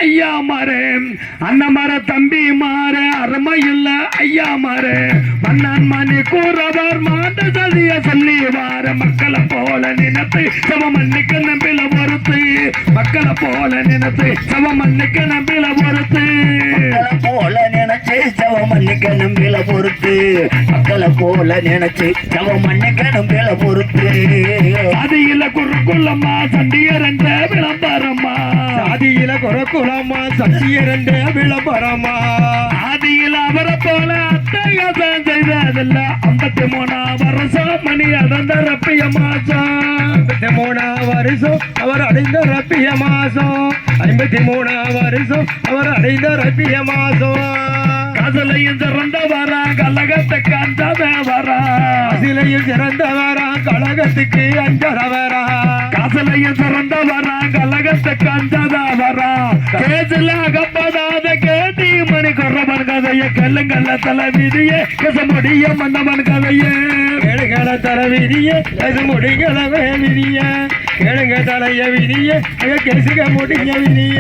ஐயா மாறு அண்ணன் மாற தம்பி மாற அருமை இல்ல ஐயா மாறு மன்னான் மணி கூறவர் மாந்த சதிய சொல்லி வார மக்களை போல நினைத்து சமமன்னிக்க நம்பில பொறுத்து மக்களை போல நினைத்து சமமன்னிக்க நம்பில பொறுத்து போல நினைச்சு சவமன்னிக்க நம்பில பொறுத்து மக்களை போல நினைச்சு சவமன்னிக்க நம்பில பொறுத்து அதில குறுக்குள்ளம்மா சண்டியர் என்ற விளம்பரம்மா ஆதியில குறக்குலமா சத்தியர் என்ற விளம்பரமா ஆதியில் அவரை போல அட்டகாசம் செய்ததில்ல 53 வருஷம் மணி அடர்ந்த ரப்பிய மாசம் 53 வருஷம் அவர் அடைந்த ரப்பிய மாசம் 53 வருஷம் அவர் அடைந்த ரப்பிய மாசம் காதலையும் சிறந்த வரா கலகத்தை கண்டத வரா காசிலையும் சிறந்த வரா கழகத்துக்கு அஞ்சர வரா காசலையும் சிறந்த வரா கலகத்தை கண்டத வரா கேசில அகப்படாத கேட்டி மணி கொறவன் கதைய கல்லுங்கல்ல தலை விதியே கச முடிய மன்னவன் கதையே கேளுங்கள தலை விதிய அது முடிகளவே விதிய கேளுங்க தலைய விதிய கேசுக முடிய விதிய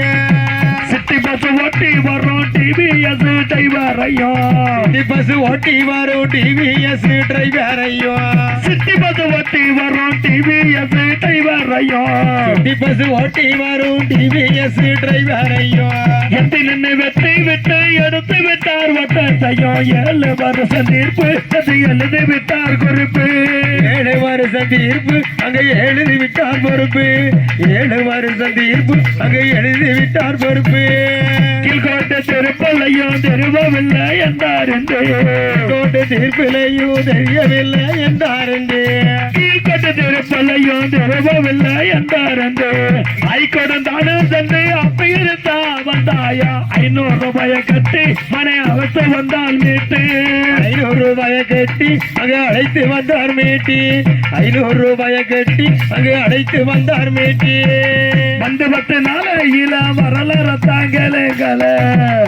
சிட்டி பஸ் ஓட்டி வரும் டிவிஎஸ் டிரைவரையும் பஸ் ஓட்டி வரும் டிவிஎஸ் டிரைவரையும் சிட்டி பஸ் ஓட்டி வரும் டிவிஎஸ் டிரைவரையும் பஸ் ஓட்டி வரும் டிவிஎஸ் டிரைவரையும் எத்தி நின்று வெற்றி விட்டு எடுத்து விட்டார் வட்டத்தையும் 7 வருஷம் தீர்ப்பு அது எழுதி விட்டார் குறிப்பு 7 வருஷம் தீர்ப்பு அங்க எழுதி விட்டார் பொறுப்பு 7 வருஷம் தீர்ப்பு அங்க எழுதி விட்டார் பொறுப்பு கீழ்கோட்டை திருப்பலையும் தெருவவில்லை என்றாருண்டு கோட்டை தீர்ப்பிலையும் தெரியவில்லை என்றாருண்டு கீழ்கோட்டை திருப்பலையும் தெருவவில்லை என்றாருண்டு ஐக்கோடம் தானே சென்று அப்பயிருந்தா வந்தாயா 500 ரூபாயை கட்டி மனை அவசர வந்தால் மீட்டு 500 ரூபாயை கட்டி அங்க அழைத்து வந்தார் மீட்டி 500 ரூபாயை கட்டி அங்க அழைத்து வந்தார் மீட்டி வந்து 10 நாளையில வரலாற தாங்கலேங்களே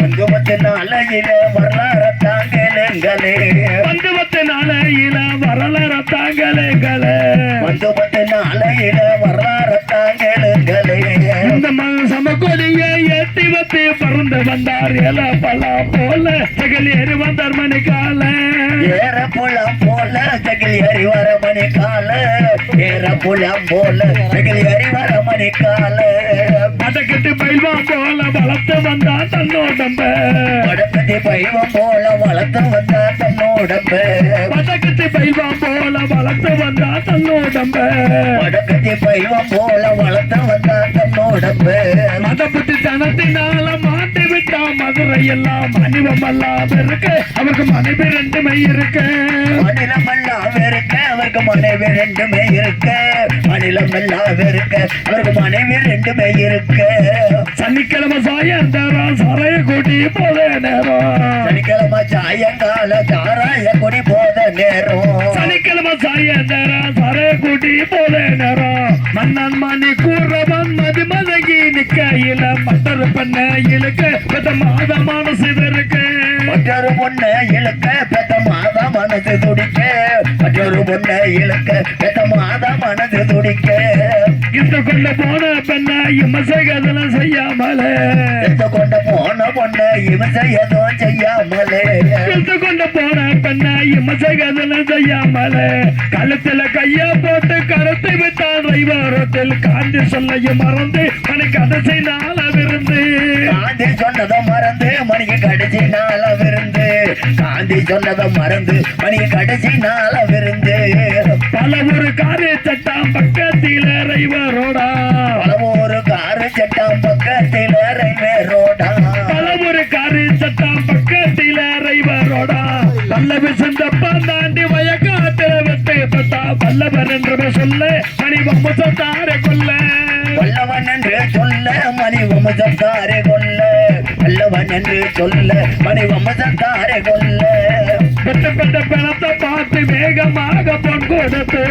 வந்து 10 நாளையில வரலாற தாங்கலேங்களே வந்து 10 நாளையில வரலாற தாங்கலேங்களே வந்து 10 நாளையில வரலாற தாங்கலேங்களே இந்த சமக்கொடியை ஏற்றி வச்சு பறந்து வந்தார் எல பழம் போல சகல் ஏறி வந்தார் மணிக்கால ஏற புலம் போல சகில் ஏறி வர மணிக்கால ஏற புலம் போல சகில் ஏறி வர மணிக்கால படக்கட்டு பயில்வான் போல வளர்த்து வந்தா தன்னோடம்ப படக்கட்டி பைவம் போல வளர்த்து வந்தா தன்னோடம்ப படக்கட்டு பயில்வான் போல வளர்த்து வந்தா தன்னோடம்ப படக்கட்டி பைவம் போல வளர்த்து வந்தா தன்னோடம்ப மதப்பட்டு தனத்தினால மாட்டி விட்டா மதுரை எல்லாம் மனிதமெல்லாம் இருக்கு அவருக்கு மனைவி 2 மை இருக்கு மாநிலம் எல்லாம் இருக்க அவருக்கு மனைவி 2 மை இருக்கு மாநிலம் எல்லாம் இருக்க அவருக்கு மனைவி 2 மை இருக்கு சனிக்கிழமை சாயந்தரம் சரைய கூட்டி போத நேரம் சனிக்கிழமை சாயங்கால சாராய குடி போத நேரம் சனிக்கிழமை சாயந்தரம் சரைய கூட்டி போத நேரம் மன்னன் மணி கூறவன் மதி மதங்கி நிக்கையில மற்றொரு பெண்ண இழுக்க பெத்த மாத மனசு இருக்கு மற்றொரு பொண்ணு இழுக்க பெத்த மாத மனசு துடிக்க மற்றொரு பொண்ணு இழுக்க பெத்த மாத மனசு துடிக்க இந்த கொண்ட போன பெண்ண இமசகதல செய்யாமலே இந்த கொண்ட போன பொண்ணு இவசை எதுவும் செய்யாமலே இழுத்து கொண்டு போன பெண்ண இமசகதல செய்யாமலே கழுத்துல கைய போட்டு கருத்து விட்டான் வைவாரத்தில் காந்தி சொல்லையும் மறந்து மணிக்கு கடைசி நாள விருந்து காந்தி சொன்னதை மறந்து மணிக்கு கடைசி நாள விருந்து காந்தி சொன்னதை மறந்து மணிக்கு கடைசி நாள விருந்து பல ஒரு காரிய சட்டம் பக்கத்தில ரைவரோடா பல ஒரு காரு சட்டம் பக்கத்தில் ரயில்வே ரோடா பல ஒரு காரிய சட்டம் பக்கத்தில ரைவரோடா பல்லவி சென்றப்ப தாண்டி வயக்காட்டு வெட்டு பத்தா பல்லவர் என்று சொல்ல மணி வம்சத்தாரை கொல்ல வல்லவன் என்று சொல்ல மணி வம்சத்தாரை கொல்ல வல்லவன் என்று சொல்ல மணி வம்சத்தாரை கொல்ல பெற்ற பணத்தை பார்த்து வேகமாக பொன் கொடுத்து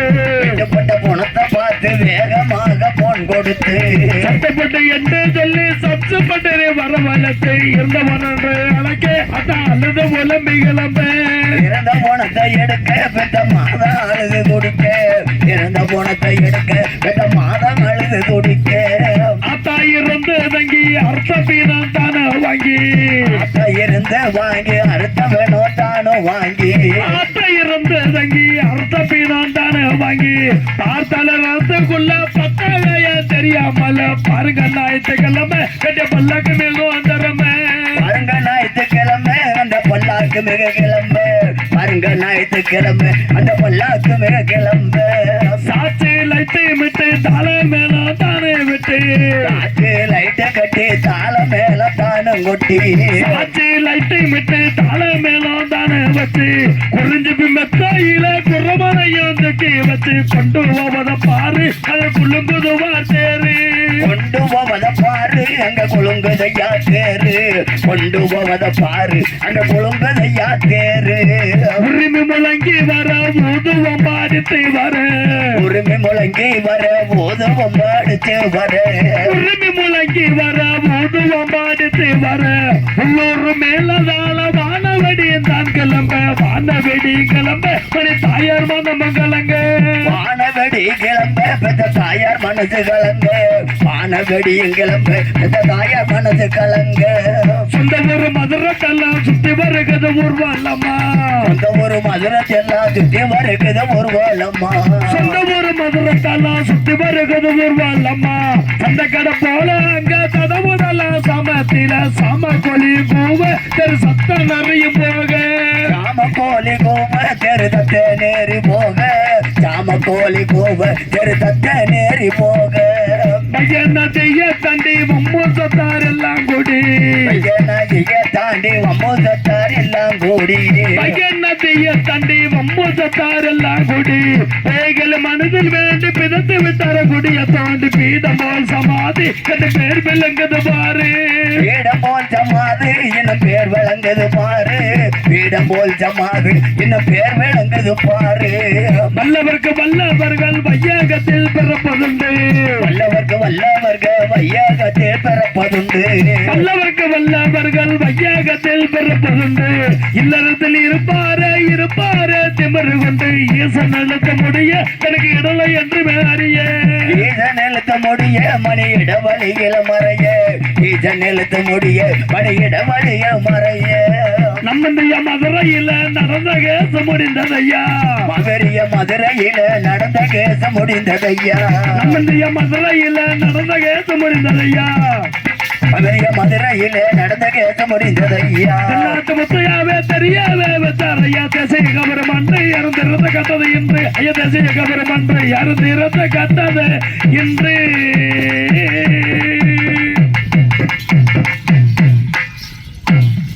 வெட்டுப்பட்ட பணத்தை பார்த்து வேகமாக பொன் கொடுத்து சட்டப்பட்டு என்று சொல்லி சப்சப்பட்டு வரவழைத்து இருந்தவன் என்று அழைக்க அதான் அல்லது உலம்பி கிளம்ப இறந்த பணத்தை எடுக்க பெற்ற மாதம் அழுது துடிக்க இறந்த பணத்தை எடுக்க பெற்ற மாதம் அழுது துடிக்க அத்தாயிரம் இருந்து தங்கி அர்த்த பீனம் தானே வாங்கி ஆட்ட இருந்து வாங்கி அறுத்த வேணும் தானும் வாங்கி ஆட்ட இருந்து தங்கி அர்த்த பீனம் தானே வாங்கி பார்த்தால ரத்துக்குள்ள பத்தாய தெரியாமல பாருங்க ஞாயிற்றுக்கிழமை கட்டிய பல்லாக்கு மிகவும் தரமே பாருங்க ஞாயிற்றுக்கிழமை அந்த பல்லாக்கு மிக கிளம்பு பாருங்க ஞாயிற்றுக்கிழமை அந்த பல்லாக்கு மிக கிளம்பு சாட்சி லைட்டை விட்டு தலை மேல தானே விட்டு காற்று லைட்டை கட்டி தாள மேல தானும் கொட்டி சாட்சி லைட்டை விட்டு தலை மேல தானே வச்சு குறிஞ்சு மெத்தையில குறமனையும் தூக்கி வச்சு கொண்டு போவத பாரு அது குழுங்குதுவா சேரு கொண்டு போவத பாரு அங்க குழுங்குதையா தேரு கொண்டு போவத பாரு அங்க குழுங்குதையா தேரு உரிமை முழங்கி வர ஊதுவம் பாடித்து வர உரிமை முழங்கி வர ஊதுவம் பாடித்து வர உரிமை முழங்கி வர ஊதுவம் பாடித்து வர உள்ளூர் மேலதால வானவெடி தான் கிளம்ப வானவெடி கிளம்ப மணி தாயார் மனமங்கலங்க வானவெடி கிளம்ப பெற்ற தாயார் மனசு கலங்க வானவெடியும் கிளம்ப பெற்ற தாயார் மனசு கலங்க சொந்த ஒரு மதுரத்தெல்லாம் சுத்தி வருகிறது ஊர்வலமா அந்த ஒரு மதுரத்தெல்லாம் சுற்றி வருகிறது ஒரு ஓலம்மா சொந்த ஒரு மதுரத்தெல்லாம் சுத்தி வருகிறது ஊர்வலமா அந்த கடை போல அங்க தடவுதெல்லாம் சமத்தில சம கொலி பூவ தெரு சத்தம் நிறைய போக சாம கோழி கோவ தெரு தத்த நேரி போக சாம கோழி கோவ தெரு தத்த நேரி போக பையன செய்ய தண்டி மம்மூசத்தார் எல்லாம் கூடி பையனாகிய தாண்டி வம்மூசத்தார் எல்லாம் கூடி பையன செய்ய தண்டி மம்மூசத்தார் எல்லாம் கூடி பேய்கள் மனதில் வேண்டி பிதத்து விட்டார குடிய தாண்டி பீடமோல் சமாதி கண்டு பேர் விளங்குது பாரு பீடம் போல் சமாது இன்னும் பேர் விளங்குது பாரு பீடம் போல் சமாது இன்னும் பேர் விளங்குது பாரு வல்லவர்க்கு வல்லவர்கள் வையகத்தில் பிறப்பதுண்டு வல்லவர்க்கு வல்லவர்கள் வையகத்தில் பிறப்பதுண்டு வல்லவர்க்கு வல்லவர்கள் வையகத்தில் பிறப்பதுண்டு இல்லறத்தில் இருப்பாரு திமிரு கொண்டு ஈசன் அழுத்த முடிய எனக்கு இடலை என்று அறிய ஈசன் எழுத்த முடிய மணி இடவழியில மறைய ஈசன் எழுத்த முடிய மணி இடவழிய மறைய நம்முடைய மதுரையில நடந்த கேச முடிந்ததையா மகரிய மதுரையில நடந்த கேச முடிந்ததையா நம்முடைய மதுரையில நடந்த கேச முடிந்ததையா மகரிய மதுரையில நடந்த கேச முடிந்ததையா நாட்டு முத்தையாவே தெரியாவே வச்சாரையா தேசிய கபரம் அன்று இறந்திருந்த கட்டது இன்று ஐயா தேசிய கபரம் அன்று இறந்திருந்த கட்டது இன்று